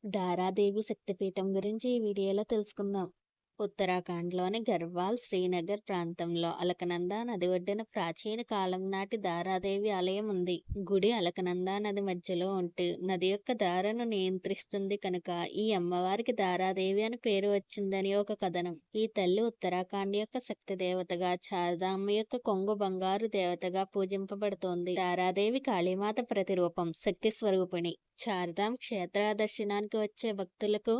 దారాదేవి శక్తిపీఠం గురించి ఈ వీడియోలో తెలుసుకుందాం. ఉత్తరాఖండ్లోని గర్వాల్, శ్రీనగర్ ప్రాంతంలో అలకనందా నది ఒడ్డున ప్రాచీన కాలం నాటి దారాదేవి ఆలయం ఉంది. గుడి అలకనందా నది మధ్యలో ఉంటూ నది యొక్క దారను నియంత్రిస్తుంది కనుక ఈ అమ్మవారికి దారాదేవి అని పేరు వచ్చిందని ఒక కథనం. ఈ తల్లి ఉత్తరాఖండ్ యొక్క శక్తి దేవతగా, శారదాంబ యొక్క కొంగు బంగారు దేవతగా పూజింపబడుతోంది. దారాదేవి కాళీమాత ప్రతిరూపం, శక్తి స్వరూపిణి. శారదాం క్షేత్ర దర్శనానికి వచ్చే భక్తులకు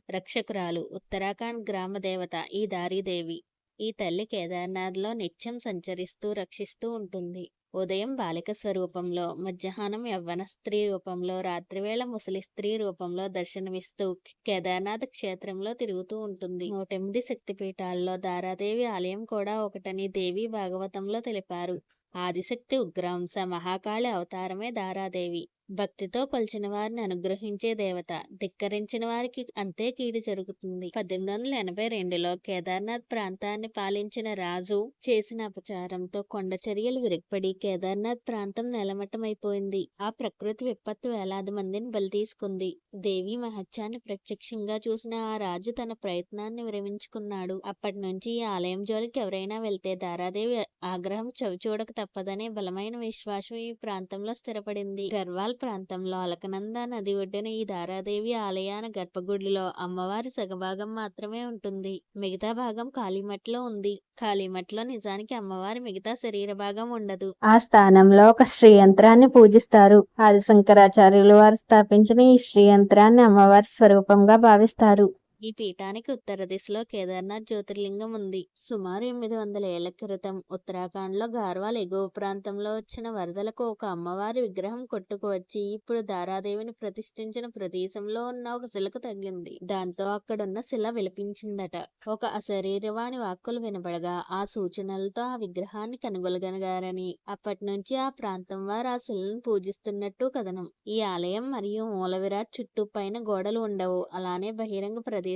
రక్షకురాలు. ఉత్తరాఖండ్ గ్రామ దేవత ఈ దారీదేవి. ఈ తల్లి కేదార్నాథ్లో నిత్యం సంచరిస్తూ రక్షిస్తూ ఉంటుంది. ఉదయం బాలిక స్వరూపంలో, మధ్యాహ్నం యవ్వన స్త్రీ రూపంలో, రాత్రివేళ ముసలి స్త్రీ రూపంలో దర్శనమిస్తూ కేదార్నాథ్ క్షేత్రంలో తిరుగుతూ ఉంటుంది. 108 శక్తిపీఠాల్లో దారాదేవి ఆలయం కూడా ఒకటని దేవి భాగవతంలో తెలిపారు. ఆదిశక్తి ఉగ్రాంశ మహాకాళి అవతారమే దారాదేవి. భక్తితో కొలిచిన వారిని అనుగ్రహించే దేవత. ధిక్కరించిన వారికి అంతే కీడు జరుగుతుంది. 1882లో కేదార్నాథ్ ప్రాంతాన్ని పాలించిన రాజు చేసిన అపచారంతో కొండ చర్యలు విరిగిపడి కేదార్నాథ్ ప్రాంతం నేలమట్టమైపోయింది. ఆ ప్రకృతి విపత్తు వేలాది మందిని బలి తీసుకుంది. దేవి మహత్యాన్ని ప్రత్యక్షంగా చూసిన ఆ రాజు తన ప్రయత్నాన్ని విరమించుకున్నాడు. అప్పటి నుంచి ఈ ఆలయం జోలికి ఎవరైనా వెళ్తే దారాదేవి ఆగ్రహం చవిచూడక తప్పదనే బలమైన విశ్వాసం ఈ ప్రాంతంలో స్థిరపడింది. గర్వాల్ ప్రాంతంలో అలకనందా నది ఒడ్డున ఈ దారాదేవి ఆలయాన గర్భగుడిలో అమ్మవారి సగభాగం మాత్రమే ఉంటుంది. మిగతా భాగం కాళీమఠలో ఉంది. కాళీమఠలో నిజానికి అమ్మవారి మిగతా శరీర భాగం ఉండదు. ఆ స్థానంలో ఒక శ్రీయంత్రాన్ని పూజిస్తారు. ఆది శంకరాచార్యులు వారు స్థాపించిన ఈ శ్రీయంత్రాన్ని అమ్మవారి స్వరూపంగా భావిస్తారు. ఈ పీఠానికి ఉత్తర దిశలో కేదార్నాథ్ జ్యోతిర్లింగం ఉంది. సుమారు 800 ఏళ్ల క్రితం ఉత్తరాఖండ్లో గార్వాల్ ఎగువ ప్రాంతంలో వచ్చిన వరదలకు ఒక అమ్మవారి విగ్రహం కొట్టుకువచ్చి ఇప్పుడు దారాదేవిని ప్రతిష్ఠించిన ప్రదేశంలో ఉన్న ఒక శిలకు తగ్గింది. దాంతో అక్కడున్న శిల విలపించిందట. ఒక అశరీరవాణి వాక్కులు వినబడగా ఆ సూచనలతో ఆ విగ్రహాన్ని కనుగొనగలిగారని, అప్పటి నుంచి ఆ ప్రాంతం వారు ఆ శిలను పూజిస్తున్నట్టు కథనం. ఈ ఆలయం మరియు మూల విరాట్ చుట్టూ పైన గోడలు ఉండవు. అలానే బహిరంగ ప్రదేశంలో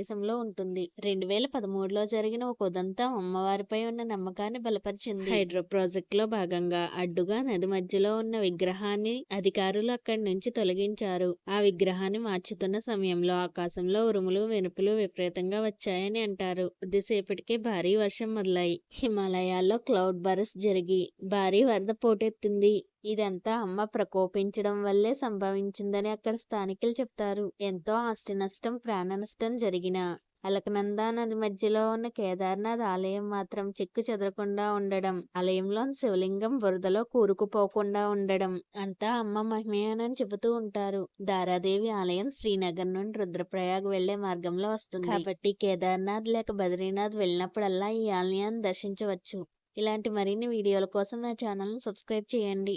ఉంటుంది. 2013లో జరిగిన ఒక ఉదంతం అమ్మవారిపై ఉన్న నమ్మకాన్ని బలపరిచింది. హైడ్రో ప్రాజెక్ట్ లో భాగంగా అడ్డుగా నది మధ్యలో ఉన్న విగ్రహాన్ని అధికారులు అక్కడి నుంచి తొలగించారు. ఆ విగ్రహాన్ని మార్చుతున్న సమయంలో ఆకాశంలో ఉరుములు, మెరుపులు విపరీతంగా వచ్చాయని అంటారు. కొద్దిసేపటికే భారీ వర్షం మొదలై హిమాలయాల్లో క్లౌడ్ బరస్ట్ జరిగి భారీ వరద పోటెత్తింది. ఇదంతా అమ్మ ప్రకోపించడం వల్లే సంభవించిందని అక్కడ స్థానికులు చెప్తారు. ఎంతో ఆస్తి నష్టం, ప్రాణ నష్టం జరిగినా అలకనందా నది మధ్యలో ఉన్న కేదార్నాథ్ ఆలయం మాత్రం చెక్కు చెదరకుండా ఉండడం, ఆలయంలోని శివలింగం వరదలో కూరుకుపోకుండా ఉండడం అంతా అమ్మ మహిమేనని చెబుతూ ఉంటారు. దారాదేవి ఆలయం శ్రీనగర్ నుండి రుద్రప్రయాగ్ వెళ్లే మార్గంలో వస్తుంది. కాబట్టి కేదార్నాథ్ లేక బద్రీనాథ్ వెళ్ళినప్పుడల్లా ఈ ఆలయాన్ని దర్శించవచ్చు. ఇలాంటి మరిన్ని వీడియోల కోసం నా ఛానల్ని సబ్స్క్రైబ్ చేయండి.